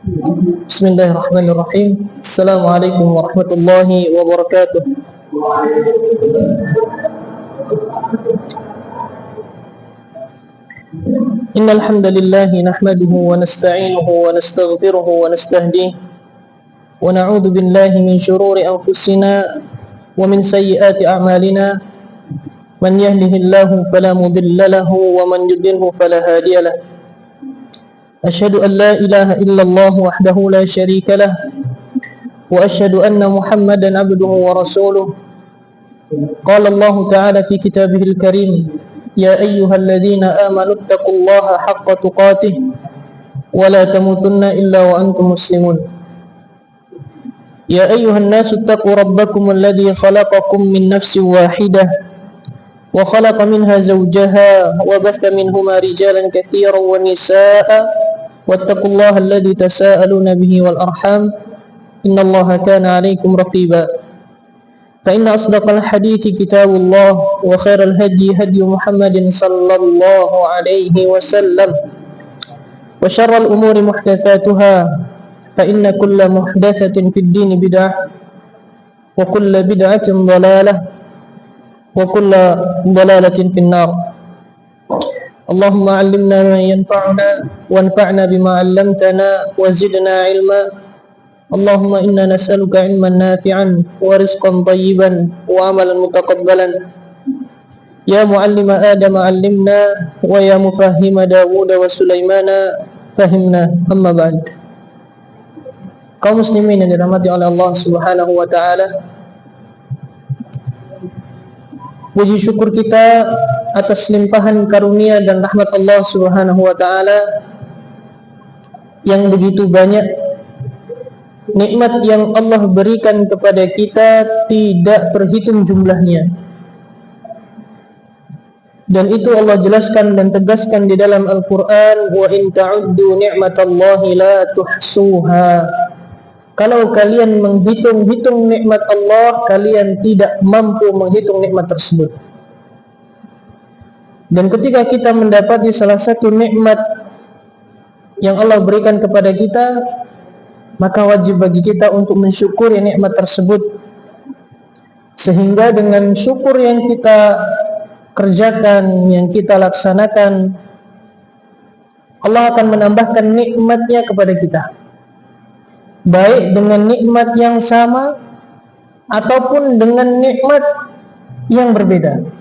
Bismillahirrahmanirrahim. Assalamualaikum warahmatullahi wabarakatuh. Innal hamdalillah nahmaduhu wa nasta'inuhu wa nastaghfiruhu wa nastahdihi wa na'udzu billahi min shururi anfusina wa min sayyiati a'malina. Man yahdihillahu fala mudilla lahu wa man yudlilhu fala hadiya lahu. أشهد أن لا إله إلا الله وحده لا شريك له وأشهد أن محمدا عبده ورسوله. قال الله تعالى في كتابه الكريم: يا أيها الذين آمنوا اتقوا الله حق تقاته ولا تموتن إلا وأنتم مسلمون. يا أيها الناس اتقوا ربكم الذي خلقكم من نفس واحدة وخلق منها زوجها وبث منهما رجالا كثيرا ونساء واتقوا الله الذي تساءلون به والأرحام إن الله كان عليكم رقيبا. فإن أصدق الحديث كتاب الله وخير الهدي هدي محمد صلى الله عليه وسلم وشر الأمور محدثاتها فإن كل محدثة في الدين بدعة وكل بدعة ضلالة وكل ضلالة في النار. اللهم علمنا ما ينفعنا وانفعنا بما علمتنا وزدنا علما. اللهم إنا نسألك علما نافعا ورزقا طيبا وعملا متقبلا. يا معلم آدم علمنا ويا مفهم داود وسليمان فهمنا. أما بعد. Kaum muslimin yang dirahmati oleh Allah Subhanahu wa taala, puji syukur kita atas limpahan karunia dan rahmat Allah Subhanahu wa taala yang begitu banyak. Nikmat yang Allah berikan kepada kita tidak terhitung jumlahnya. Dan itu Allah jelaskan dan tegaskan di dalam Al-Qur'an, wa in ta'uddu ni'matallahi la tuhsuha. Kalau kalian menghitung-hitung nikmat Allah, kalian tidak mampu menghitung nikmat tersebut. Dan ketika kita mendapati salah satu nikmat yang Allah berikan kepada kita, maka wajib bagi kita untuk mensyukuri nikmat tersebut. Sehingga dengan syukur yang kita kerjakan, yang kita laksanakan, Allah akan menambahkan nikmatnya kepada kita, baik dengan nikmat yang sama ataupun dengan nikmat yang berbeda.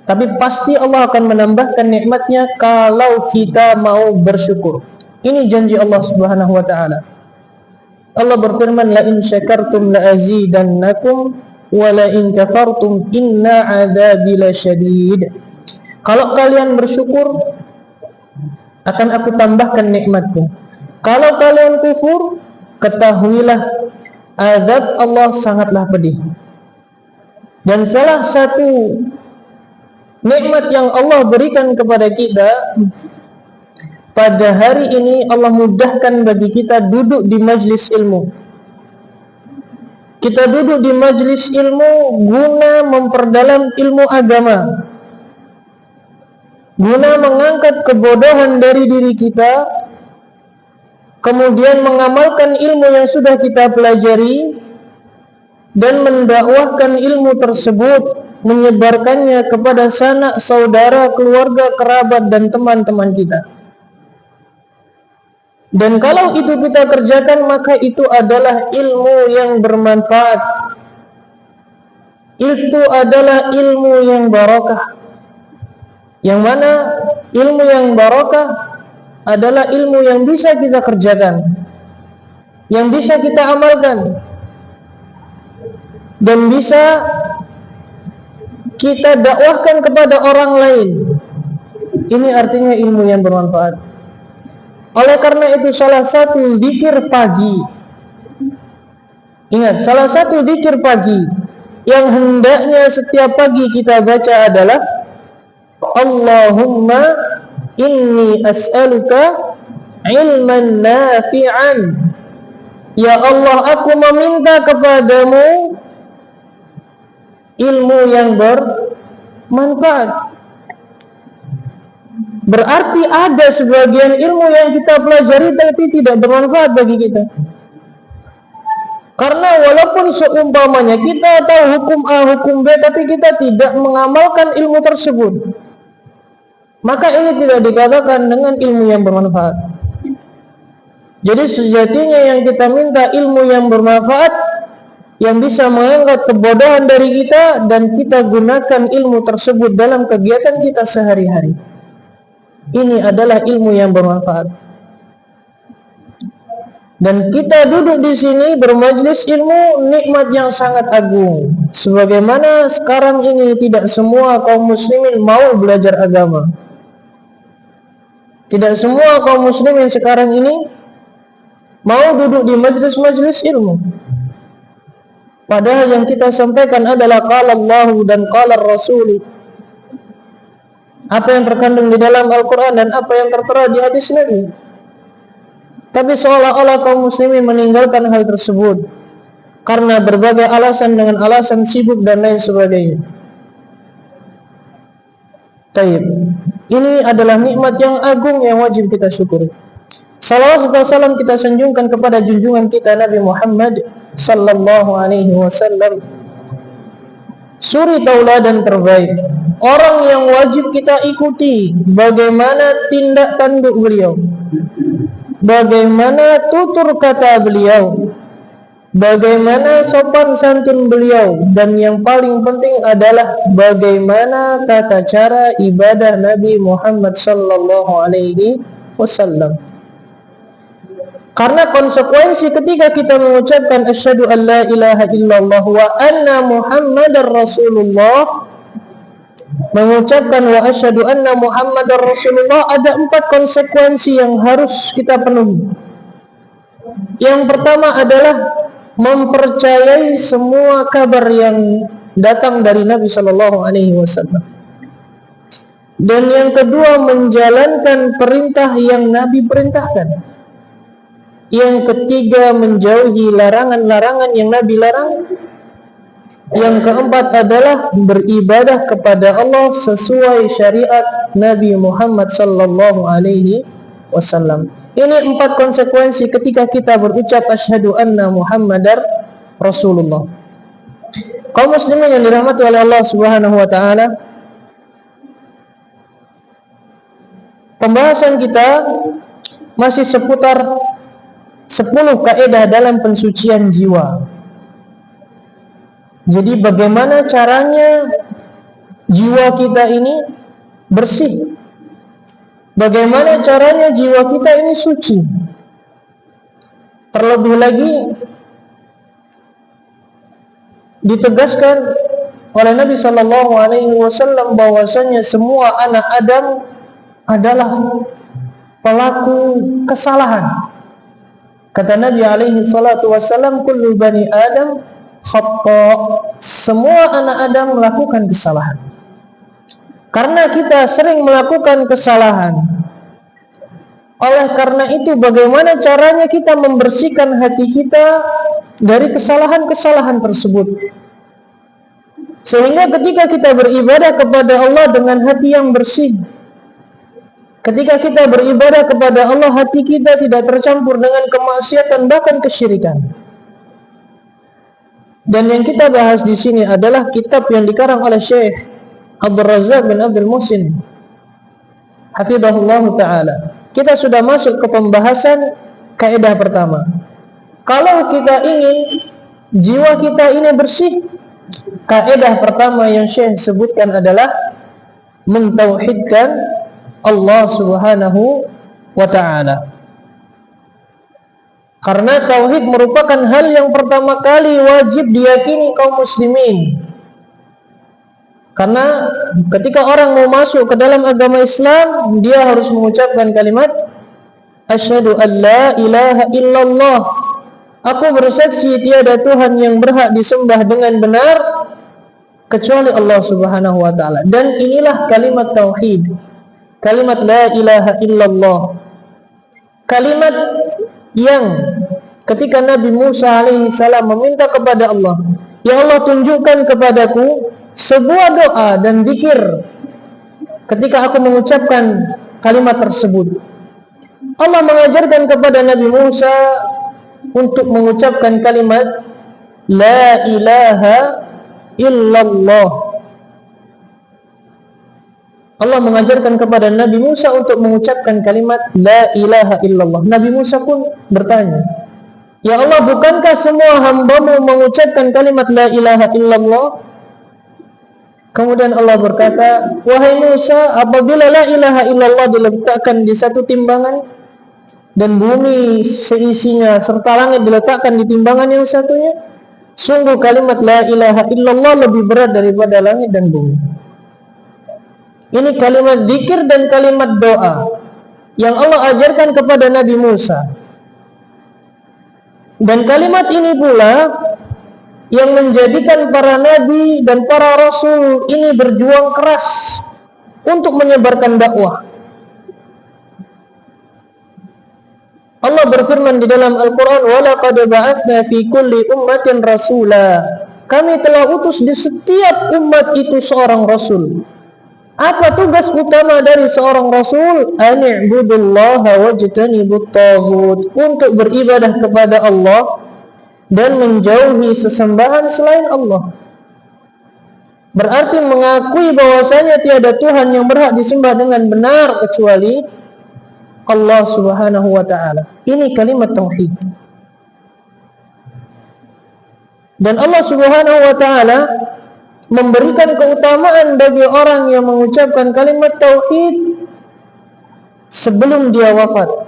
Tapi pasti Allah akan menambahkan nikmatnya kalau kita mau bersyukur. Ini janji Allah Subhanahu wa taala. Allah berfirman, la in syakartum la azidannakum wa la in kafartum inna adzabi lasyadid. Kalau kalian bersyukur, akan aku tambahkan nikmatku. Kalau kalian kufur, ketahuilah azab Allah sangatlah pedih. Dan salah satu nikmat yang Allah berikan kepada kita pada hari ini, Allah mudahkan bagi kita duduk di majlis ilmu. Kita duduk di majlis ilmu guna memperdalam ilmu agama, guna mengangkat kebodohan dari diri kita, kemudian mengamalkan ilmu yang sudah kita pelajari dan mendakwahkan ilmu tersebut, menyebarkannya kepada sanak saudara, keluarga, kerabat dan teman-teman kita. Dan kalau itu kita kerjakan, maka itu adalah ilmu yang bermanfaat. Itu adalah ilmu yang barakah. Yang mana ilmu yang barakah adalah ilmu yang bisa kita kerjakan, yang bisa kita amalkan, dan bisa kita dakwahkan kepada orang lain. Ini artinya ilmu yang bermanfaat. Oleh karena itu, salah satu zikir pagi, ingat, salah satu zikir pagi yang hendaknya setiap pagi kita baca adalah Allahumma inni as'aluka ilman nafi'an. Ya Allah, aku meminta kepadamu ilmu yang bermanfaat. Berarti ada sebagian ilmu yang kita pelajari tapi tidak bermanfaat bagi kita. Karena walaupun seumpamanya kita tahu hukum A, hukum B, tapi kita tidak mengamalkan ilmu tersebut, maka ini tidak dikatakan dengan ilmu yang bermanfaat. Jadi sejatinya yang kita minta ilmu yang bermanfaat, yang bisa mengangkat kebodohan dari kita, dan kita gunakan ilmu tersebut dalam kegiatan kita sehari-hari. Ini adalah ilmu yang bermanfaat. Dan kita duduk di sini bermajlis ilmu, nikmat yang sangat agung. Sebagaimana sekarang ini tidak semua kaum muslimin mau belajar agama. Tidak semua kaum muslimin sekarang ini mau duduk di majlis-majlis ilmu. Padahal yang kita sampaikan adalah qala Allah dan qala Rasul. Apa yang terkandung di dalam Al-Quran dan apa yang tertera di hadis Nabi. Tapi seolah-olah kaum muslimin meninggalkan hal tersebut karena berbagai alasan, dengan alasan sibuk dan lain sebagainya. Taib. Ini adalah nikmat yang agung yang wajib kita syukuri. Salawat serta salam kita sanjungkan kepada junjungan kita Nabi Muhammad sallallahu alaihi wasallam, suri tauladan terbaik, orang yang wajib kita ikuti bagaimana tindak tanduk beliau, bagaimana tutur kata beliau, bagaimana sopan santun beliau, dan yang paling penting adalah bagaimana tata cara ibadah Nabi Muhammad sallallahu alaihi wasallam. Karena konsekuensi ketika kita mengucapkan asyhadu an la ilaha illallah wa anna Muhammadar Rasulullah, mengucapkan wa asyhadu anna Muhammadar Rasulullah, ada 4 konsekuensi yang harus kita penuhi. Yang pertama adalah mempercayai semua kabar yang datang dari Nabi sallallahu alaihi wasallam. Dan yang kedua, menjalankan perintah yang Nabi perintahkan. Yang ketiga, menjauhi larangan-larangan yang Nabi larang. Yang keempat adalah beribadah kepada Allah sesuai syariat Nabi Muhammad sallallahu alaihi wasallam. Ini 4 konsekuensi ketika kita berucap asyhadu anna Muhammadar Rasulullah. Kaum muslimin yang dirahmati oleh Allah Subhanahu wa taala, pembahasan kita masih seputar 10 kaidah dalam pensucian jiwa. Jadi bagaimana caranya jiwa kita ini bersih? Bagaimana caranya jiwa kita ini suci? Terlebih lagi ditegaskan oleh Nabi sallallahu alaihi wasallam bahwasanya semua anak Adam adalah pelaku kesalahan. Kata Nabi alaihi salatu wasallam, kullu bani Adam khata'. Semua anak Adam melakukan kesalahan. Karena kita sering melakukan kesalahan, oleh karena itu bagaimana caranya kita membersihkan hati kita dari kesalahan-kesalahan tersebut, sehingga ketika kita beribadah kepada Allah dengan hati yang bersih, ketika kita beribadah kepada Allah, hati kita tidak tercampur dengan kemaksiatan bahkan kesyirikan. Dan yang kita bahas di sini adalah kitab yang dikarang oleh Syekh Abdul Razak bin Abdul Muhsin hafizahullah ta'ala. Kita sudah masuk ke pembahasan kaidah pertama. Kalau kita ingin jiwa kita ini bersih, kaidah pertama yang Syekh sebutkan adalah mentauhidkan Allah Subhanahu wa ta'ala. Karena tauhid merupakan hal yang pertama kali wajib diyakini kaum muslimin. Karena ketika orang mau masuk ke dalam agama Islam, dia harus mengucapkan kalimat asyhadu an la ilaha illallah. Aku bersaksi tiada Tuhan yang berhak disembah dengan benar kecuali Allah Subhanahu wa ta'ala. Dan inilah kalimat tauhid, kalimat la ilaha illallah. Kalimat yang ketika Nabi Musa alaihi salam meminta kepada Allah, ya Allah tunjukkan kepadaku sebuah doa dan zikir ketika aku mengucapkan kalimat tersebut. Allah mengajarkan kepada Nabi Musa untuk mengucapkan kalimat La ilaha illallah. Allah mengajarkan kepada Nabi Musa untuk mengucapkan kalimat La ilaha illallah. Nabi Musa pun bertanya, Ya Allah, bukankah semua hamba-Mu mengucapkan kalimat La ilaha illallah? Kemudian Allah berkata, Wahai Musa, apabila La ilaha illallah diletakkan di satu timbangan dan bumi seisinya serta langit diletakkan di timbangan yang satunya, sungguh kalimat La ilaha illallah lebih berat daripada langit dan bumi. Ini kalimat zikir dan kalimat doa yang Allah ajarkan kepada Nabi Musa. Dan kalimat ini pula yang menjadikan para nabi dan para rasul ini berjuang keras untuk menyebarkan dakwah. Allah berfirman di dalam Al-Quran, وَلَقَدْ بَعَثْنَا فِي كُلِّ أُمَّةٍ رَسُولًا. Kami telah utus di setiap umat itu seorang rasul. Apa tugas utama dari seorang rasul? Ani'budullaha wajtanibut taghut. Untuk beribadah kepada Allah dan menjauhi sesembahan selain Allah. Berarti mengakui bahwasanya tiada Tuhan yang berhak disembah dengan benar kecuali Allah Subhanahu wa ta'ala. Ini kalimat tauhid. Dan Allah Subhanahu wa ta'ala memberikan keutamaan bagi orang yang mengucapkan kalimat tauhid sebelum dia wafat.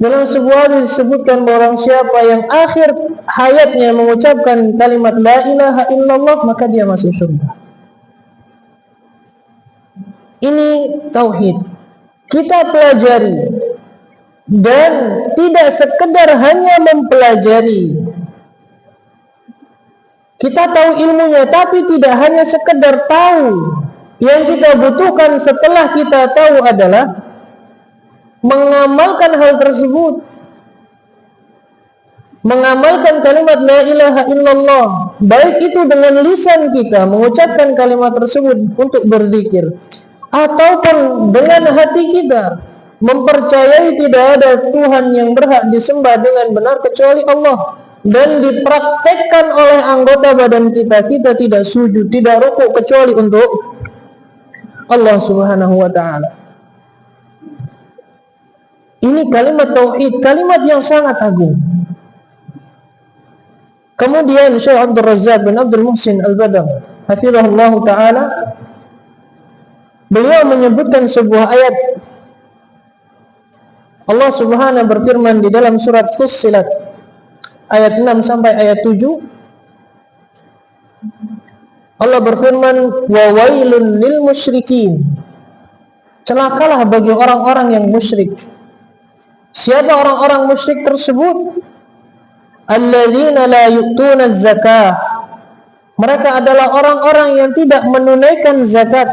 Dalam sebuah hadis disebutkan bahwa siapa yang akhir hayatnya mengucapkan kalimat La ilaha illallah, maka dia masuk surga. Ini tauhid. Kita pelajari dan tidak sekedar hanya mempelajari. Kita tahu ilmunya, tapi tidak hanya sekedar tahu. Yang kita butuhkan setelah kita tahu adalah mengamalkan hal tersebut. Mengamalkan kalimat La ilaha illallah, baik itu dengan lisan kita mengucapkan kalimat tersebut untuk berzikir, ataupun dengan hati kita mempercayai tidak ada Tuhan yang berhak disembah dengan benar kecuali Allah, dan dipraktekkan oleh anggota badan kita. Kita tidak sujud, tidak rukuk kecuali untuk Allah Subhanahu wa ta'ala. Ini kalimat tauhid, kalimat yang sangat agung. Kemudian Syekh Abdul Razak bin Abdul Muhsin Al-Badr hafizahullah ta'ala, beliau menyebutkan sebuah ayat. Allah Subhanahu berfirman di dalam surat Fussilat ayat 6 sampai ayat 7. Allah berfirman, wa wailun lil musyrikin. Celakalah bagi orang-orang yang musyrik. Siapa orang-orang musyrik tersebut? Alladzina la yu'tuna zakah. Mereka adalah orang-orang yang tidak menunaikan zakat.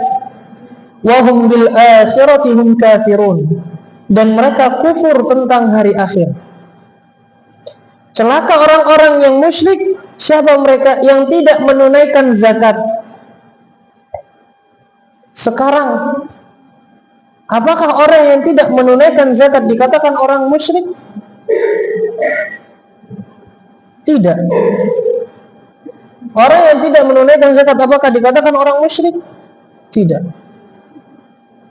Wa hum bil akhirati hum kafirun. Dan mereka kufur tentang hari akhir. Celaka orang-orang yang musyrik. Siapa mereka? Yang tidak menunaikan zakat. Sekarang, apakah orang yang tidak menunaikan zakat dikatakan orang musyrik? Tidak. Orang yang tidak menunaikan zakat apakah dikatakan orang musyrik? Tidak.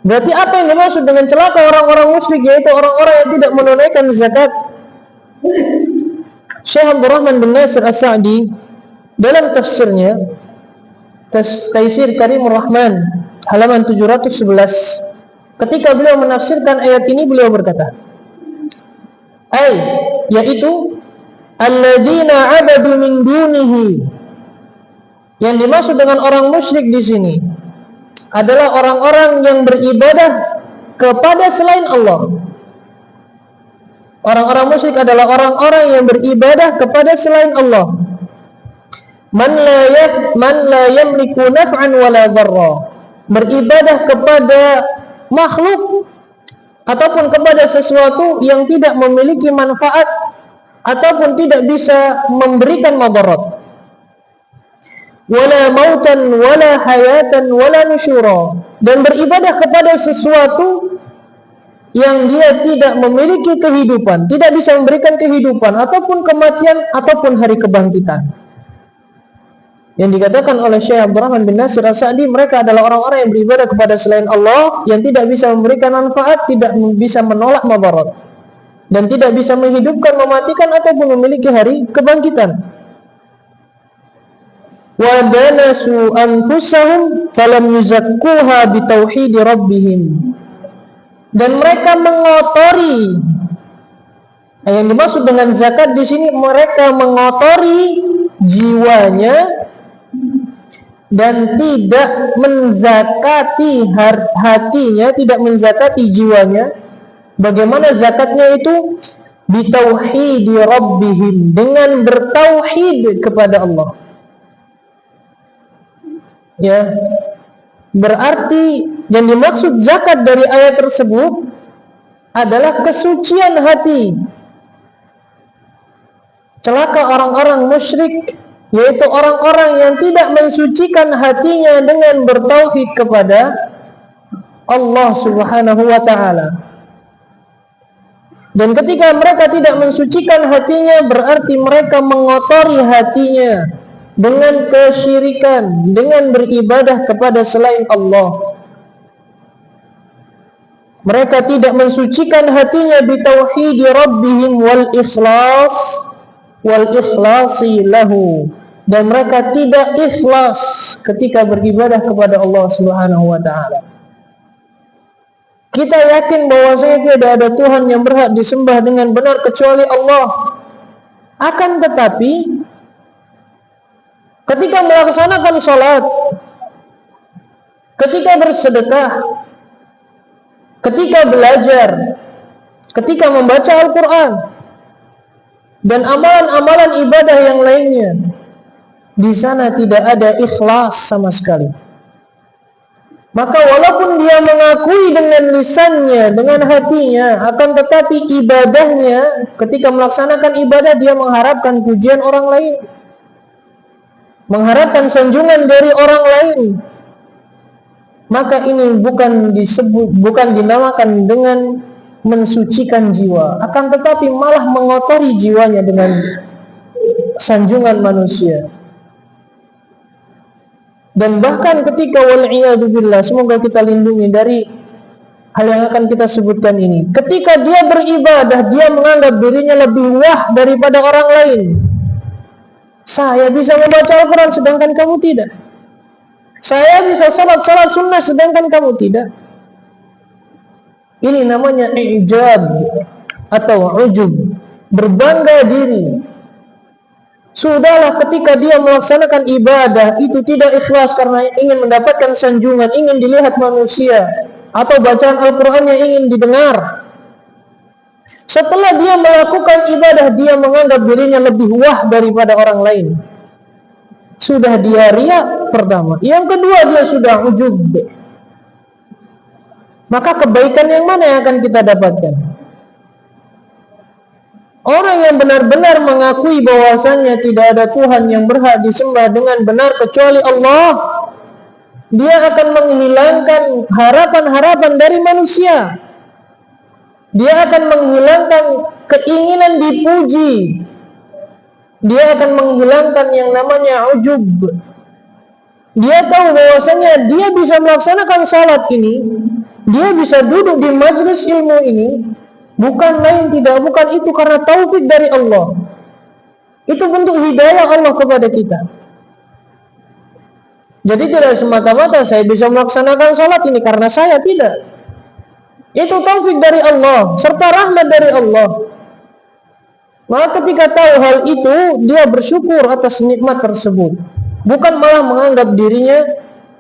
Berarti apa yang dimaksud dengan celaka orang-orang musyrik, yaitu orang-orang yang tidak menunaikan zakat? Syekh Abdul Rahman bin Nasir As-Sa'di dalam tafsirnya Taisir Karimur Rahman halaman 711, ketika beliau menafsirkan ayat ini, beliau berkata, yaitu alladzina abadu min dunihi. Yang dimaksud dengan orang musyrik di sini adalah orang-orang yang beribadah kepada selain Allah. Orang-orang musyrik adalah orang-orang yang beribadah kepada selain Allah. Man la yamliku naf'an wala dharra. Beribadah kepada makhluk ataupun kepada sesuatu yang tidak memiliki manfaat ataupun tidak bisa memberikan madarat. Wala mautan wala hayatan wala nusyura. Dan beribadah kepada sesuatu yang dia tidak memiliki kehidupan, tidak bisa memberikan kehidupan ataupun kematian ataupun hari kebangkitan. Yang dikatakan oleh Syekh Abdurrahman bin Nasir As-Sa'di, mereka adalah orang-orang yang beribadah kepada selain Allah, yang tidak bisa memberikan manfaat, tidak bisa menolak madarat, dan tidak bisa menghidupkan, mematikan ataupun memiliki hari kebangkitan. Wa danasu anfusahum falam yuzakkuha bitauhid rabbihim. Dan mereka mengotori. Yang dimaksud dengan zakat di sini, mereka mengotori jiwanya dan tidak menzakati hatinya, tidak menzakati jiwanya. Bagaimana zakatnya itu? Bitauhidi rabbihim, dengan bertauhid kepada Allah. Ya, berarti yang dimaksud zakat dari ayat tersebut adalah kesucian hati. Celaka orang-orang musyrik, yaitu orang-orang yang tidak mensucikan hatinya dengan bertauhid kepada Allah Subhanahu wa ta'ala. Dan ketika mereka tidak mensucikan hatinya, berarti mereka mengotori hatinya dengan kesyirikan, dengan beribadah kepada selain Allah. Mereka tidak mensucikan hatinya bitauhidi rabbihim wal ikhlasi lahu, dan mereka tidak ikhlas ketika beribadah kepada Allah Subhanahu wa ta'ala. Kita yakin bahwasanya tidak ada Tuhan yang berhak disembah dengan benar kecuali Allah. Akan tetapi ketika melaksanakan salat, ketika bersedekah, ketika belajar, ketika membaca Al-Quran, dan amalan-amalan ibadah yang lainnya, di sana tidak ada ikhlas sama sekali. Maka walaupun dia mengakui dengan lisannya, dengan hatinya, akan tetapi ibadahnya, ketika melaksanakan ibadah, dia mengharapkan pujian orang lain, mengharapkan sanjungan dari orang lain. Maka ini bukan dinamakan dengan mensucikan jiwa, akan tetapi malah mengotori jiwanya dengan sanjungan manusia. Dan bahkan ketika wal'iyadzubillah, semoga kita lindungi dari hal yang akan kita sebutkan ini, ketika dia beribadah, dia menganggap dirinya lebih wah daripada orang lain. Saya bisa membaca Al-Quran sedangkan kamu tidak. Saya bisa salat sunnah sedangkan kamu tidak. Ini namanya i'jab atau ujub, berbangga diri. Sudahlah, ketika dia melaksanakan ibadah itu tidak ikhlas karena ingin mendapatkan sanjungan, ingin dilihat manusia, atau bacaan Al-Qurannya ingin didengar. Setelah dia melakukan ibadah, dia menganggap dirinya lebih wah daripada orang lain. Sudah dia riya pertama. Yang kedua, dia sudah ujub. Maka kebaikan yang mana yang akan kita dapatkan? Orang yang benar-benar mengakui bahwasannya tidak ada Tuhan yang berhak disembah dengan benar kecuali Allah, dia akan menghilangkan harapan-harapan dari manusia. Dia akan menghilangkan keinginan dipuji. Dia akan menghilangkan yang namanya ujub. Dia tahu bahwasanya dia bisa melaksanakan salat ini, dia bisa duduk di majelis ilmu ini, bukan itu karena taufik dari Allah. Itu bentuk hidayah Allah kepada kita. Jadi tidak semata-mata saya bisa melaksanakan salat ini karena saya, tidak. Itu taufik dari Allah serta rahmat dari Allah. Maka ketika tahu hal itu, dia bersyukur atas nikmat tersebut, bukan malah menganggap dirinya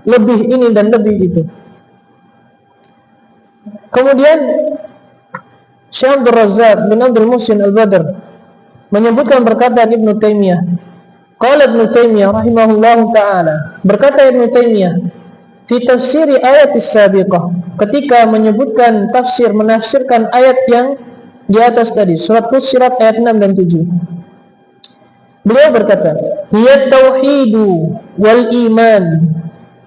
lebih ini dan lebih itu. Kemudian Syekh Abdul Razzaq bin Abdul Muhsin Al-Badr menyebutkan perkataan Ibnu Taimiyah. Qala Ibnu Taimiyah rahimahullahu ta'ala, berkata Ibnu Taimiyah fi tafsiri ayat as-sabiqah, ketika menyebutkan menafsirkan ayat yang di atas tadi, surat Fussilat ayat 6 dan 7. Beliau berkata, "Hiya tauhidu wal iman."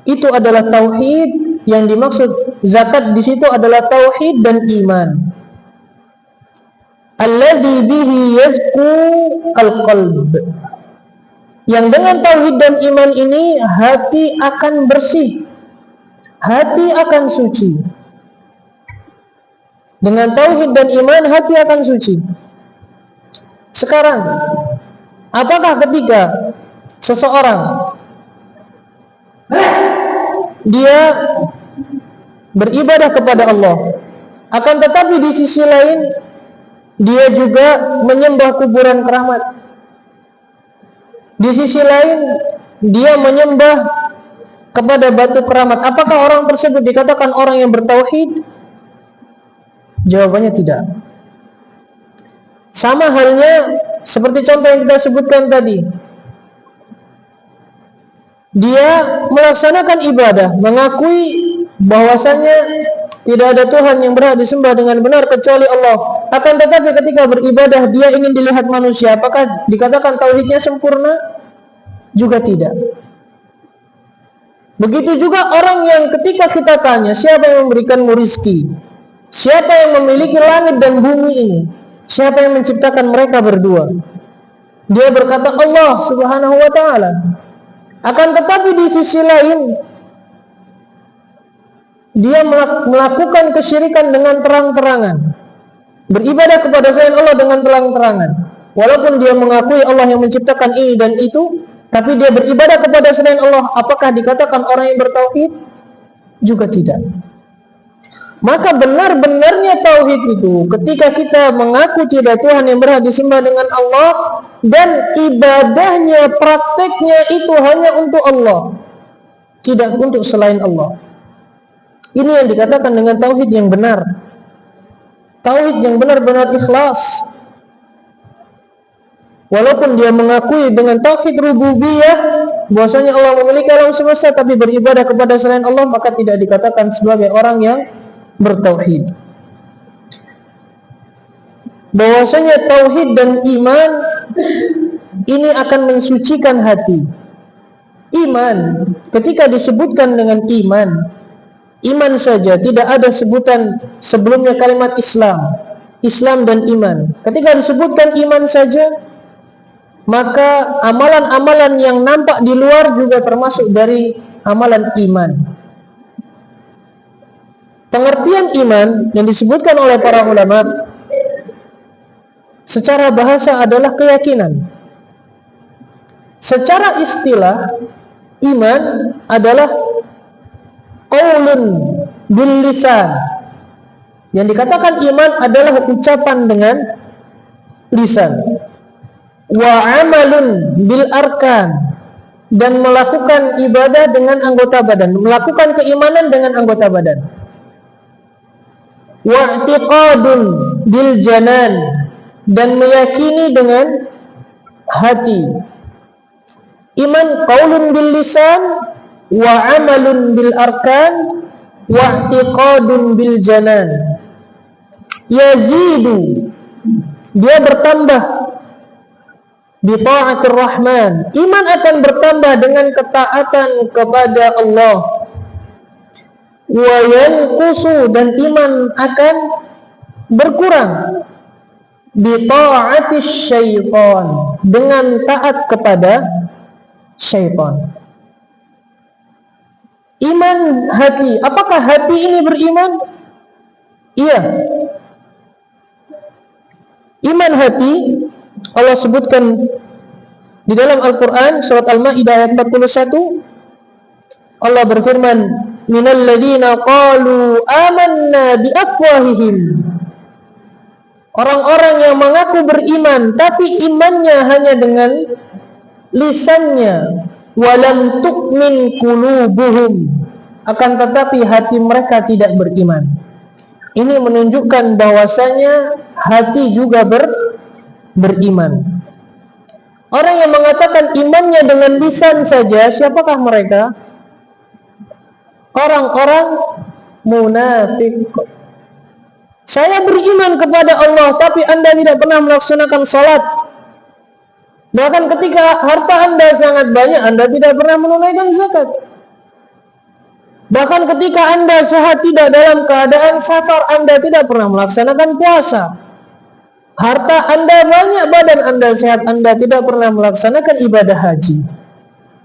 Itu adalah tauhid yang dimaksud zakat di situ adalah tauhid dan iman. Alladzi bihi yazku al-qalb. Yang dengan tauhid dan iman ini hati akan bersih, hati akan suci. Dengan tauhid dan iman hati akan suci. Sekarang, apakah ketika seseorang dia beribadah kepada Allah, akan tetapi di sisi lain dia juga menyembah kuburan keramat, di sisi lain dia menyembah kepada batu keramat, apakah orang tersebut dikatakan orang yang bertauhid? Jawabannya tidak. Sama halnya seperti contoh yang kita sebutkan tadi. Dia melaksanakan ibadah, mengakui bahwasanya tidak ada Tuhan yang berhak disembah dengan benar kecuali Allah. Akan tetapi ketika beribadah dia ingin dilihat manusia, apakah dikatakan tauhidnya sempurna? Juga tidak. Begitu juga orang yang ketika kita tanya, siapa yang memberikanmu rizki? Siapa yang memiliki langit dan bumi ini? Siapa yang menciptakan mereka berdua? Dia berkata Allah Subhanahu wa ta'ala. Akan tetapi di sisi lain dia melakukan kesyirikan dengan terang-terangan, beribadah kepada selain Allah dengan terang-terangan. Walaupun dia mengakui Allah yang menciptakan ini dan itu, tapi dia beribadah kepada selain Allah. Apakah dikatakan orang yang bertauhid? Juga tidak. Maka benar-benarnya tauhid itu ketika kita mengaku tidak Tuhan yang berhak disembah dengan Allah, dan ibadahnya, prakteknya itu hanya untuk Allah, tidak untuk selain Allah. Ini yang dikatakan dengan tauhid yang benar. Tauhid yang benar-benar ikhlas. Walaupun dia mengakui dengan tauhid rububiyah bahwasanya Allah memiliki alam semesta, tapi beribadah kepada selain Allah, maka tidak dikatakan sebagai orang yang bertauhid. Bahwasanya tauhid dan iman ini akan mensucikan hati. Iman, ketika disebutkan dengan iman saja, tidak ada sebutan sebelumnya kalimat Islam dan iman. Ketika disebutkan iman saja, maka amalan-amalan yang nampak di luar juga termasuk dari amalan iman. Pengertian iman yang disebutkan oleh para ulama secara bahasa adalah keyakinan. Secara istilah, iman adalah qaulun bil lisan. Yang dikatakan iman adalah ucapan dengan lisan. Wa amalun bil arkan, dan melakukan ibadah dengan anggota badan, melakukan keimanan dengan anggota badan. Wa'tiqadun bil janan, dan meyakini dengan hati. Iman qaulun bil lisan, wa amalun bil arkan, wa'tiqadun bil janan. Yazidu, dia bertambah bi ta'atir rahman. Iman akan bertambah dengan ketaatan kepada Allah. Wa yanqusu, dan iman akan berkurang bi ta'atis syaitan, dengan taat kepada syaitan. Iman hati, apakah hati ini beriman? Iya. Iman hati Allah sebutkan di dalam Al-Quran surat Al-Ma'idah ayat 41. Allah berfirman, minal ladina qalu amanna bi afwahihim. Orang-orang yang mengaku beriman tapi imannya hanya dengan lisannya, walam tu'min qulubuhum, akan tetapi hati mereka tidak beriman. Ini menunjukkan bahwasanya hati juga beriman. Orang yang mengatakan imannya dengan lisan saja, siapakah mereka? Orang-orang munafik. Saya beriman kepada Allah, tapi Anda tidak pernah melaksanakan salat. Bahkan ketika harta Anda sangat banyak, Anda tidak pernah menunaikan zakat. Bahkan ketika Anda sehat tidak dalam keadaan safar, Anda tidak pernah melaksanakan puasa. Harta Anda banyak, badan Anda sehat, Anda tidak pernah melaksanakan ibadah haji.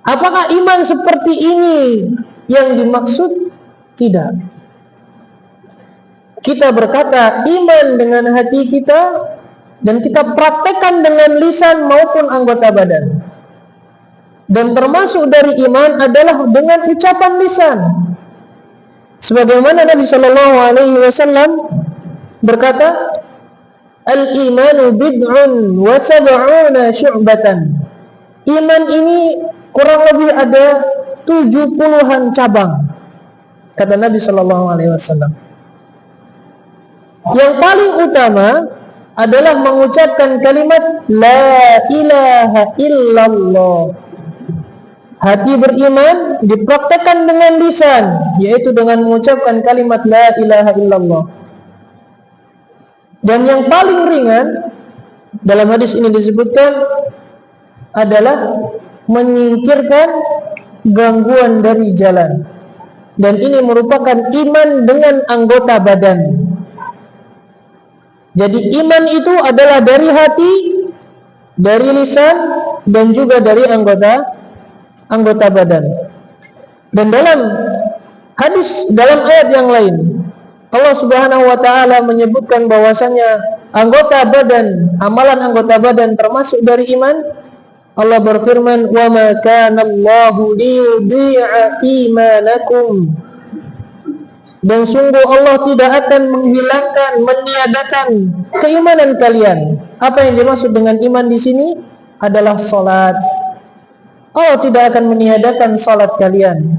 Apakah iman seperti ini yang dimaksud? Tidak. Kita berkata iman dengan hati kita dan kita praktekkan dengan lisan maupun anggota badan. Dan termasuk dari iman adalah dengan ucapan lisan. Sebagaimana Nabi sallallahu alaihi wasallam berkata, "Al-imanu bid'un wa sab'una syu'batan." Iman ini kurang lebih ada 70-an cabang, kata Nabi sallallahu alaihi wasallam. Yang paling utama adalah mengucapkan kalimat la ilaha illallah. Hati beriman dipraktekkan dengan lisan, yaitu dengan mengucapkan kalimat la ilaha illallah. Dan yang paling ringan dalam hadis ini disebutkan adalah menyingkirkan gangguan dari jalan. Dan ini merupakan iman dengan anggota badan. Jadi iman itu adalah dari hati, dari lisan, dan juga dari anggota badan. Dan dalam hadis, dalam ayat yang lain, Allah Subhanahu wa taala menyebutkan bahwasanya anggota badan, amalan anggota badan termasuk dari iman. Allah berfirman, "Wa ma kana Allahu liyudhi'a imanakum." Dan sungguh Allah tidak akan menghilangkan, meniadakan keimanan kalian. Apa yang dimaksud dengan iman di sini adalah salat. Allah tidak akan meniadakan salat kalian.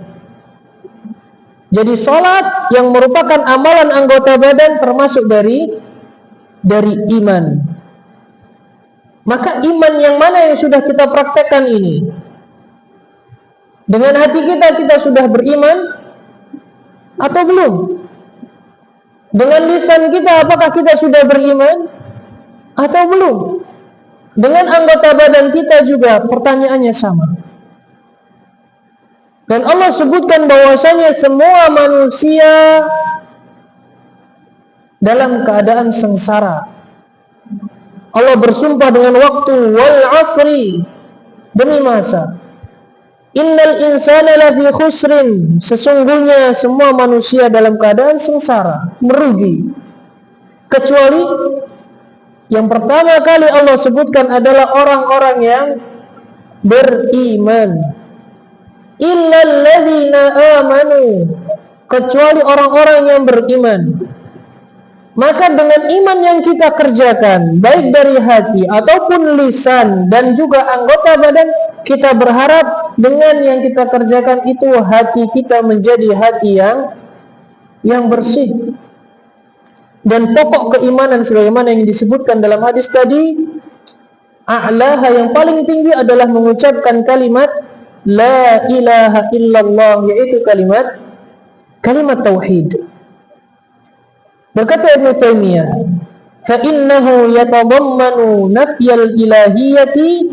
Jadi salat yang merupakan amalan anggota badan termasuk dari iman. Maka iman yang mana yang sudah kita praktekkan ini? Dengan hati kita sudah beriman atau belum? Dengan lisan kita apakah kita sudah beriman atau belum? Dengan anggota badan kita juga pertanyaannya sama. Dan Allah sebutkan bahwasanya semua manusia dalam keadaan sengsara. Allah bersumpah dengan waktu, wal asri, demi masa. Innal insana lafi khusrin, sesungguhnya semua manusia dalam keadaan sengsara, merugi. Kecuali yang pertama kali Allah sebutkan adalah orang-orang yang beriman. Illal ladzina amanu, kecuali orang-orang yang beriman. Maka dengan iman yang kita kerjakan, baik dari hati ataupun lisan dan juga anggota badan, kita berharap dengan yang kita kerjakan itu hati kita menjadi hati yang bersih. Dan pokok keimanan sebagaimana yang disebutkan dalam hadis tadi, a'laha, yang paling tinggi adalah mengucapkan kalimat la ilaha illallah, yaitu kalimat tauhid. Berkata Ibnu Taimiyah, fa innahu yatadammanu nafyal ilahiyati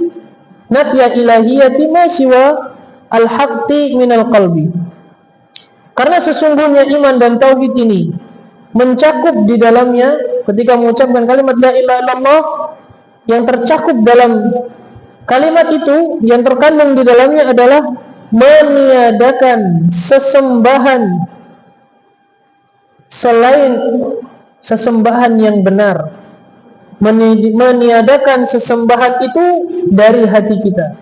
ma siwa al-haqqi minal qalbi. Karena sesungguhnya iman dan tauhid ini mencakup di dalamnya, ketika mengucapkan kalimat la ilaha illallah, yang tercakup dalam kalimat itu, yang terkandung di dalamnya adalah meniadakan sesembahan selain sesembahan yang benar, meniadakan sesembahan itu dari hati kita,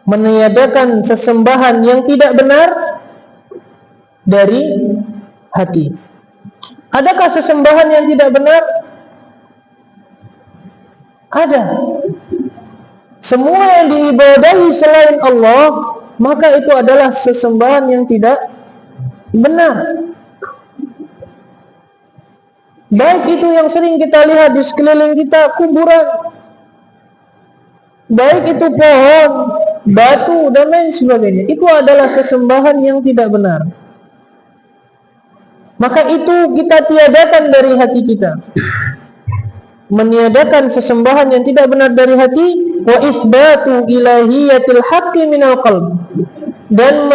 meniadakan sesembahan yang tidak benar dari hati. Adakah sesembahan yang tidak benar? Ada. Semua yang diibadahi selain Allah, maka itu adalah sesembahan yang tidak benar. Baik itu yang sering kita lihat di sekeliling kita, kuburan, baik itu pohon, batu, dan lain sebagainya, itu adalah sesembahan yang tidak benar. Maka itu kita tiadakan dari hati kita, meniadakan sesembahan yang tidak benar dari hati. Wa isbatu ilahiyatil haqqi minal qalb, dan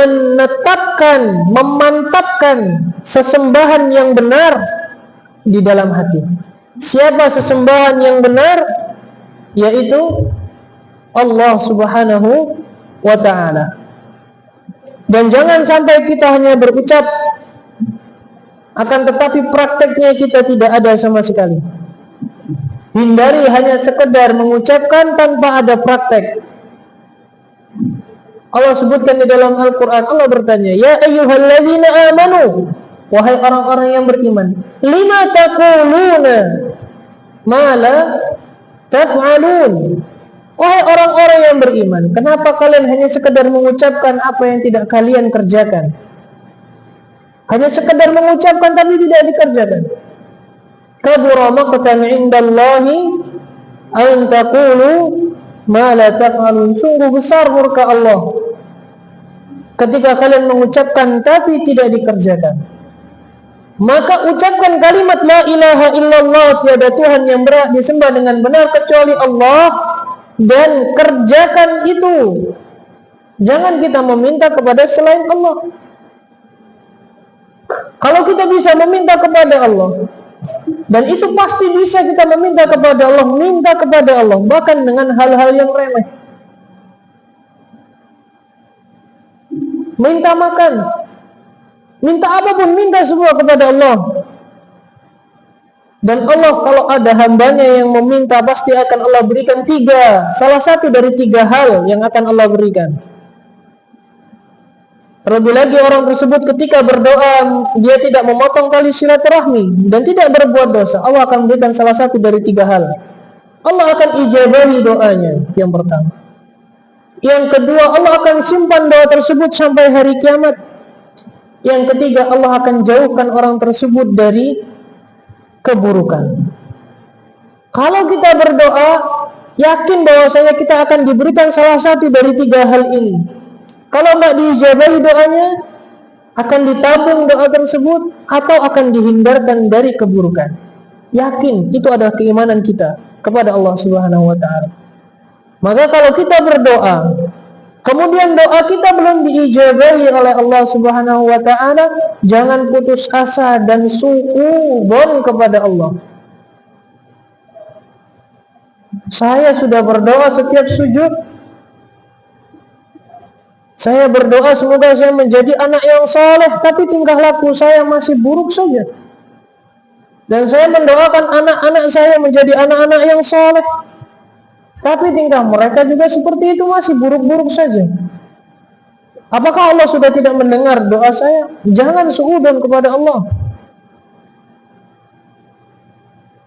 memantapkan sesembahan yang benar di dalam hati. Siapa sesembahan yang benar? Yaitu Allah Subhanahu wa ta'ala. Dan jangan sampai kita hanya berucap, akan tetapi prakteknya kita tidak ada sama sekali. Hindari hanya sekedar mengucapkan tanpa ada praktek. Allah sebutkan di dalam Al-Quran, Allah bertanya, ya ayyuhalladzina amanu, wahai orang-orang yang beriman, lima taquluna ma la taf'alun. Wahai orang-orang yang beriman, kenapa kalian hanya sekedar mengucapkan apa yang tidak kalian kerjakan? Hanya sekedar mengucapkan tapi tidak dikerjakan. Kabura maqtan 'indallahi an taqulu ma la taf'alun. Sungguh besar murka Allah ketika kalian mengucapkan tapi tidak dikerjakan. Maka ucapkan kalimat la ilaha illallah, tiada Tuhan yang berhak disembah dengan benar kecuali Allah, dan kerjakan itu. Jangan kita meminta kepada selain Allah. Kalau kita bisa meminta kepada Allah, dan itu pasti bisa kita meminta kepada Allah, minta kepada Allah bahkan dengan hal-hal yang remeh. Minta makan, minta apapun, minta semua kepada Allah. Dan Allah kalau ada hambanya yang meminta, pasti akan Allah berikan salah satu dari 3 hal yang akan Allah berikan. Terlebih lagi orang tersebut ketika berdoa, dia tidak memotong tali silaturahmi dan tidak berbuat dosa, Allah akan berikan salah satu dari 3 hal. Allah akan ijabahi doanya, yang pertama. Yang kedua, Allah akan simpan doa tersebut sampai hari kiamat. Yang ketiga, Allah akan jauhkan orang tersebut dari keburukan. Kalau kita berdoa, yakin bahwasanya kita akan diberikan salah satu dari 3 hal ini. Kalau tidak diijabahi doanya, akan ditabung doa tersebut atau akan dihindarkan dari keburukan. Yakin, itu adalah keimanan kita kepada Allah Subhanahu wa ta'ala. Maka kalau kita berdoa, kemudian doa kita belum diijabahi oleh Allah Subhanahu wa ta'ala, jangan putus asa dan suudzon kepada Allah. Saya sudah berdoa setiap sujud, saya berdoa semoga saya menjadi anak yang saleh, tapi tingkah laku saya masih buruk saja. Dan saya mendoakan anak-anak saya menjadi anak-anak yang saleh, tapi tingkah mereka juga seperti itu, masih buruk-buruk saja. Apakah Allah sudah tidak mendengar doa saya? Jangan suudzon kepada Allah,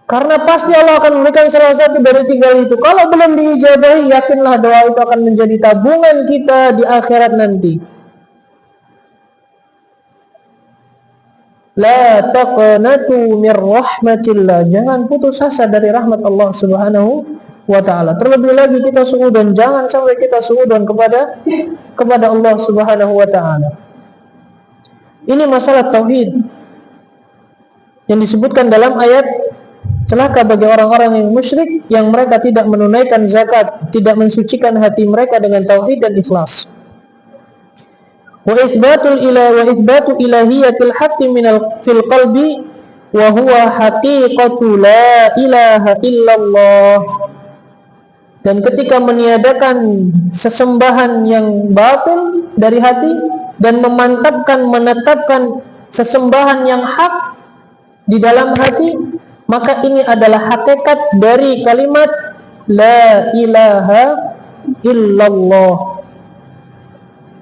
karena pasti Allah akan memberikan salah satu dari 3 itu. Kalau belum diijabahi, yakinlah doa itu akan menjadi tabungan kita di akhirat nanti. La taqnatu mir rahmatillah, jangan putus asa dari rahmat Allah Subhanahu wa ta'ala. Terlebih lagi kita suudzon, jangan sampai kita suudzon kepada Allah Subhanahu wa ta'ala. Ini masalah tauhid yang disebutkan dalam ayat, celaka bagi orang-orang yang musyrik yang mereka tidak menunaikan zakat, tidak mensucikan hati mereka dengan tauhid dan ikhlas. Wa itsbatu ilahiyatil haqqi fil qalbi wa huwa haqiqatu la ilaha illallah. Dan ketika meniadakan sesembahan yang batil dari hati dan menetapkan sesembahan yang hak di dalam hati, maka ini adalah hakikat dari kalimat la ilaha illallah.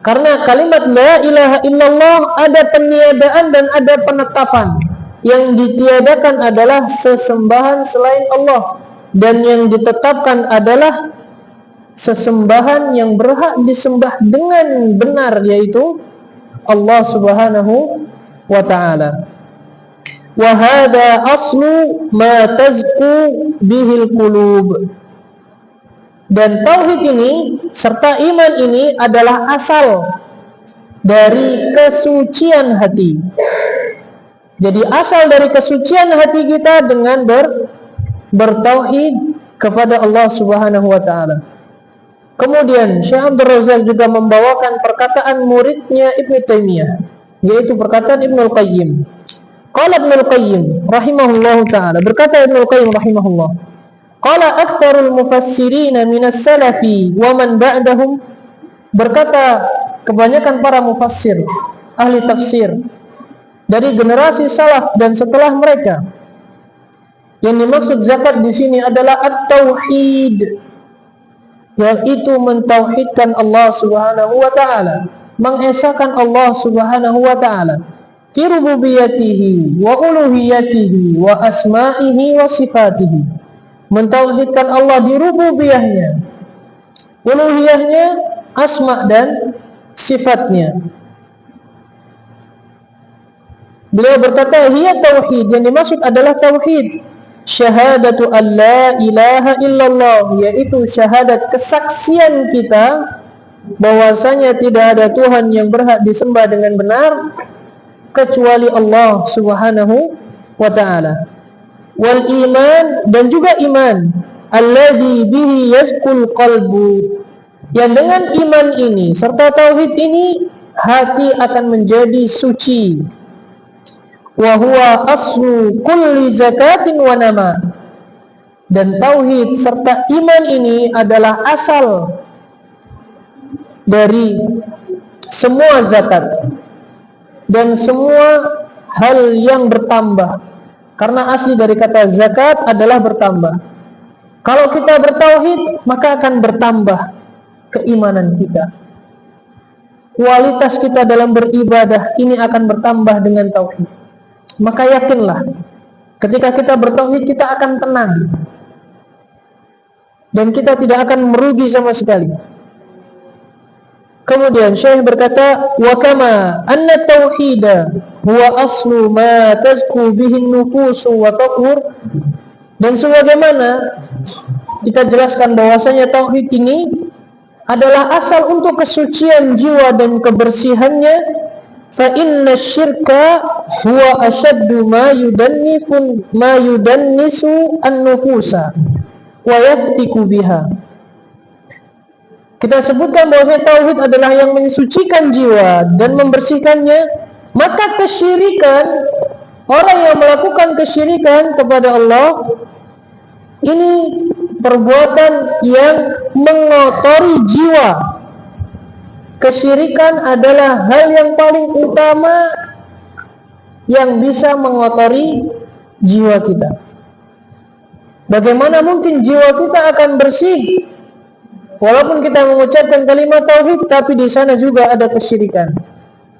Karena kalimat la ilaha illallah ada peniadaan dan ada penetapan. Yang ditiadakan adalah sesembahan selain Allah, dan yang ditetapkan adalah sesembahan yang berhak disembah dengan benar, yaitu Allah Subhanahu wa ta'ala. Wa hadha aslu ma tazku bihil qulub. Dan tauhid ini serta iman ini adalah asal dari kesucian hati. Jadi asal dari kesucian hati kita dengan bertauhid kepada Allah Subhanahu wa ta'ala. Kemudian Syekh Abdul Razak juga membawakan perkataan muridnya Ibnu Taimiyah, yaitu perkataan Ibnu Al-Qayyim. Qala Ibnu Al-Qayyim rahimahullahu taala, berkata Ibnu Al-Qayyim rahimahullah, qala aktsarul mufassirin minas salafi wa man ba'dahum, berkata kebanyakan para mufassir, ahli tafsir dari generasi salaf dan setelah mereka, yang dimaksud zakat di sini adalah at-tauhid, yaitu mentauhidkan Allah Subhanahu wa taala, mengesahkan Allah Subhanahu wa taala fi rububiyatihi wa uluhiyatihi wa asma'ihi wa sifatihi. Mentauhidkan Allah di rububiyahnya, uluhiyahnya, asma dan sifatnya. Beliau berkata, hiya tauhid, yang dimaksud adalah tauhid, syahadatu an la ilaha illallah, yaitu syahadat, kesaksian kita bahwasanya tidak ada Tuhan yang berhak disembah dengan benar kecuali Allah Subhanahu wa ta'ala. Wal iman, dan juga iman, alladzi bihi yazkul qalbu, yang dengan iman ini serta tauhid ini hati akan menjadi suci. Wa huwa aslu kulli zakatin wa nama, dan tauhid serta iman ini adalah asal dari semua zakat dan semua hal yang bertambah, karena asli dari kata zakat adalah bertambah. Kalau kita bertauhid, maka akan bertambah keimanan kita, kualitas kita dalam beribadah ini akan bertambah dengan tauhid. Maka yakinlah, ketika kita bertauhid, kita akan tenang dan kita tidak akan merugi sama sekali. Kemudian Syekh berkata, wa kama anna tauhida huwa aslu ma tazku bihi nufusu wa tathur, dan sebagaimana kita jelaskan bahwasanya tauhid ini adalah asal untuk kesucian jiwa dan kebersihannya. Fa inna syirka huwa ashaddu ma yudannisu an-nufusa wa yaftiku biha. Kita sebutkan bahwa tauhid adalah yang mensucikan jiwa dan membersihkannya. Maka kesyirikan, orang yang melakukan kesyirikan kepada Allah, ini perbuatan yang mengotori jiwa. Kesyirikan adalah hal yang paling utama yang bisa mengotori jiwa kita. Bagaimana mungkin jiwa kita akan bersih walaupun kita mengucapkan kalimat tauhid, tapi di sana juga ada kesyirikan,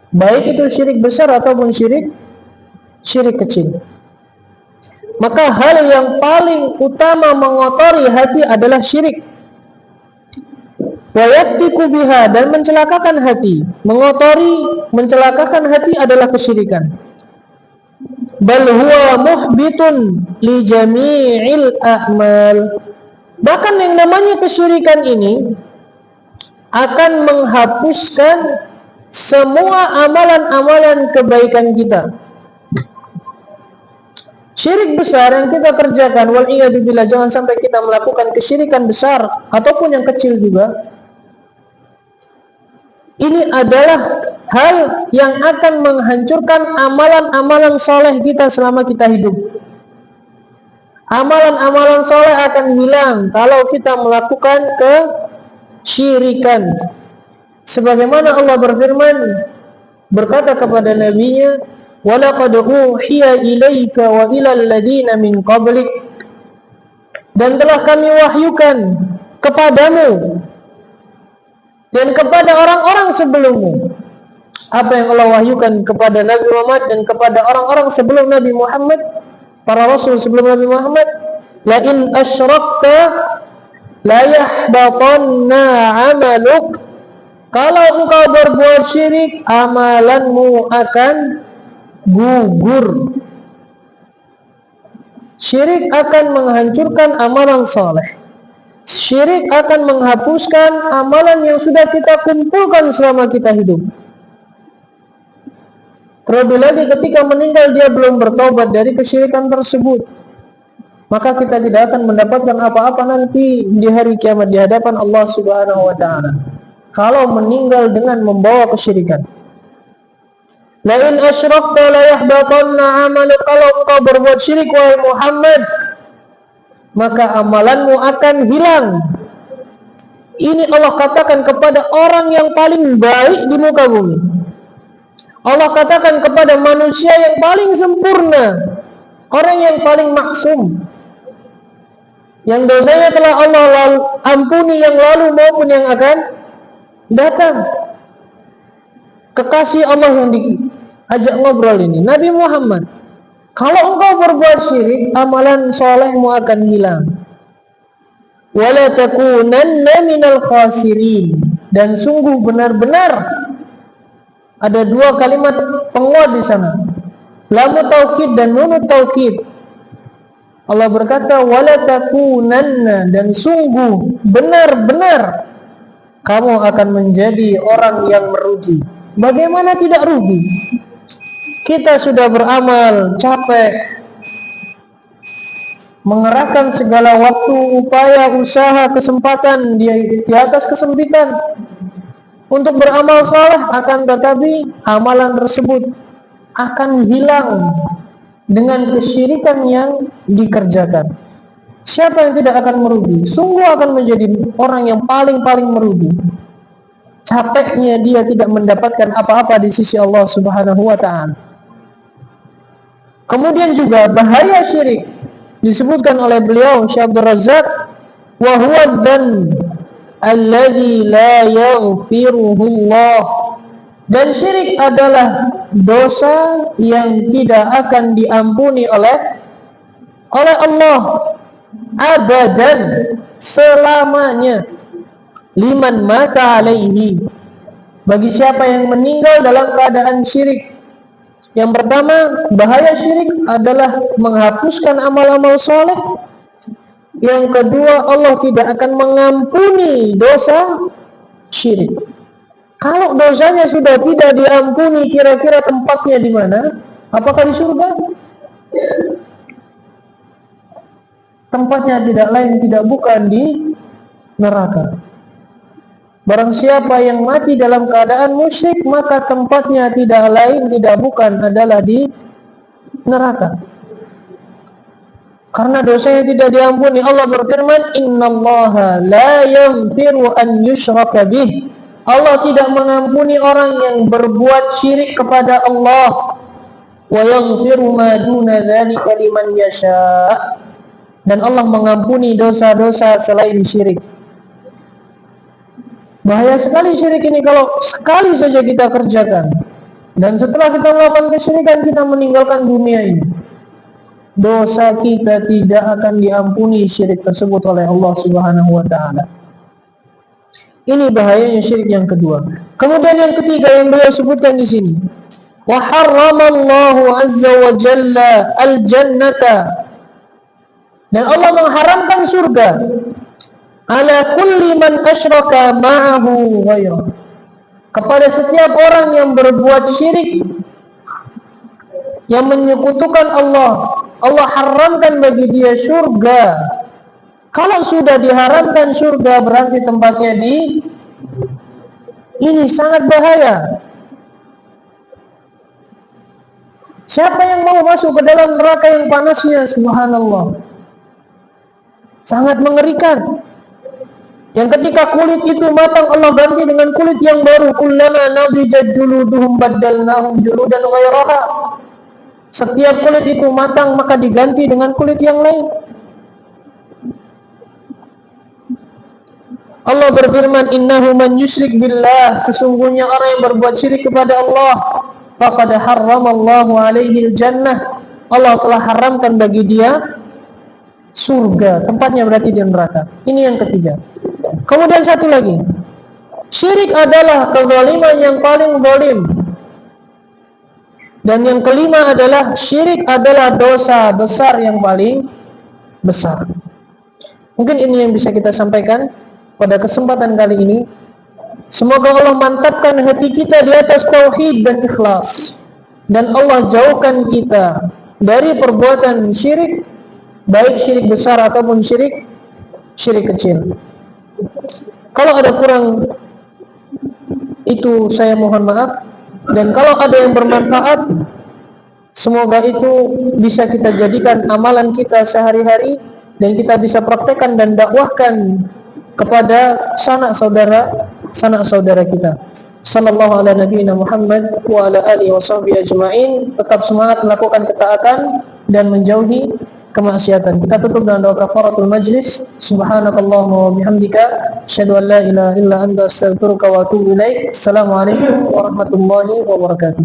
baik itu syirik besar ataupun syirik kecil. Maka hal yang paling utama mengotori hati adalah syirik. Wa yaftiku biha, dan mencelakakan hati, mengotori, mencelakakan hati adalah kesyirikan. Bal huwa muhbitun li jami'il a'mal, bahkan yang namanya kesyirikan ini akan menghapuskan semua amalan-amalan kebaikan kita. Syirik besar yang kita kerjakan, wal iyadu billah, jangan sampai kita melakukan kesyirikan besar ataupun yang kecil juga. Ini adalah hal yang akan menghancurkan amalan-amalan soleh kita selama kita hidup. Amalan-amalan soleh akan hilang kalau kita melakukan kesyirikan. Sebagaimana Allah berfirman, berkata kepada nabinya, وَلَقَدْ أُوحِيَ إِلَيْكَ وَإِلَى الَّذِينَ مِنْ قَبْلِكَ, dan telah kami wahyukan kepadamu dan kepada orang-orang sebelummu. Apa yang Allah wahyukan kepada Nabi Muhammad dan kepada orang-orang sebelum Nabi Muhammad, para rasul sebelum Nabi Muhammad, la in asyrakta la yahbatanna 'amaluk, kalau engkau berbuat syirik, amalanmu akan gugur. Syirik akan menghancurkan amalan soleh. Syirik akan menghapuskan amalan yang sudah kita kumpulkan selama kita hidup. Terlebih lagi ketika meninggal dia belum bertobat dari kesyirikan tersebut, maka kita tidak akan mendapatkan apa-apa nanti di hari kiamat di hadapan Allah Subhanahu wa taala. Kalau meninggal dengan membawa kesyirikan. La in asyrakta la yahbatanna 'amaluk, kalau engkau berbuat syirik wahai Muhammad, maka amalanmu akan hilang. Ini Allah katakan kepada orang yang paling baik di muka bumi. Allah katakan kepada manusia yang paling sempurna, orang yang paling maksum, yang dosanya telah Allah ampuni yang lalu maupun yang akan datang. Kekasih Allah yang diajak ngobrol ini, Nabi Muhammad, kalau engkau berbuat syirik, amalan solehmu akan hilang. Wala takunanna minal khasirin, dan sungguh benar-benar ada dua kalimat penguat di sana, lamu taukid dan nunu taukid. Allah berkata wala takunanna, dan sungguh benar-benar kamu akan menjadi orang yang merugi. Bagaimana tidak rugi? Kita sudah beramal, capek, mengerahkan segala waktu, upaya, usaha, kesempatan di atas kesempitan untuk beramal saleh, akan tetapi amalan tersebut akan hilang dengan kesyirikan yang dikerjakan. Siapa yang tidak akan merugi? Sungguh akan menjadi orang yang paling merugi. Capeknya dia tidak mendapatkan apa-apa di sisi Allah Subhanahu wa ta'ala. Kemudian juga bahaya syirik disebutkan oleh beliau Syekh Abdul Razak, wa huwa dzanb alladzi la yaghfiruhu Allah, dan syirik adalah dosa yang tidak akan diampuni oleh Allah abadan, selamanya. Liman mata alaihi, bagi siapa yang meninggal dalam keadaan syirik. Yang pertama, bahaya syirik adalah menghapuskan amal-amal soleh. Yang kedua, Allah tidak akan mengampuni dosa syirik. Kalau dosanya sudah tidak diampuni, kira-kira tempatnya di mana? Apakah di surga? Tempatnya tidak lain, tidak bukan di neraka. Barang siapa yang mati dalam keadaan musyrik, maka tempatnya tidak lain, tidak bukan adalah di neraka. Karena dosanya tidak diampuni. Allah berfirman, innallaha la yaghfiru an yushraka bih. Allah tidak mengampuni orang yang berbuat syirik kepada Allah. Wa yaghfiru ma duna dzalika liman yasha. Dan Allah mengampuni dosa-dosa selain syirik. Bahaya sekali syirik ini kalau sekali saja kita kerjakan, dan setelah kita melakukan kesyirikan, kita meninggalkan dunia ini, dosa kita tidak akan diampuni syirik tersebut oleh Allah Subhanahu wa ta'ala. Ini bahayanya syirik yang kedua. Kemudian yang ketiga yang beliau sebutkan di sini, wa harramallahu azza wa jalla al-jannata, dan Allah mengharamkan surga ala kulli man asyraka ma'ahu ghairah, kepada setiap orang yang berbuat syirik, yang menyekutukan Allah. Allah haramkan bagi dia surga. Kalau sudah diharamkan surga, berarti tempatnya di ini sangat bahaya. Siapa yang mau masuk ke dalam neraka yang panasnya, subhanallah, sangat mengerikan. Yang ketika kulit itu matang, Allah ganti dengan kulit yang baru. Kullama nadijat juluduhum baddalnahum juludan ghairaha. Setiap kulit itu matang, maka diganti dengan kulit yang lain. Allah berfirman, innahu man yusyrik billah, sesungguhnya orang yang berbuat syirik kepada Allah, faqad harramallahu alaihi al-jannah, Allah telah haramkan bagi dia surga. Tempatnya berarti di neraka. Ini yang ketiga. Kemudian satu lagi, syirik adalah kezaliman yang paling zalim. Dan yang kelima adalah syirik adalah dosa besar yang paling besar. Mungkin ini yang bisa kita sampaikan pada kesempatan kali ini. Semoga Allah mantapkan hati kita di atas tauhid dan ikhlas, dan Allah jauhkan kita dari perbuatan syirik, baik syirik besar ataupun syirik kecil. Kalau ada kurang itu saya mohon maaf, dan kalau ada yang bermanfaat semoga itu bisa kita jadikan amalan kita sehari-hari dan kita bisa praktekkan dan dakwahkan kepada sanak saudara kita. Sallallahu ala nabiyina Muhammad wa ala alihi wa sahbihi ajma'in. Tetap semangat melakukan ketaatan dan menjauhi kemaksiatan. Kita tutup dengan doa kafaratul majlis. Subhanakallahumma wa bihamdika asyhadu an la ilaha illa anta astaghfiruka wa atubu ilaik. Assalamualaikum warahmatullahi wabarakatuh.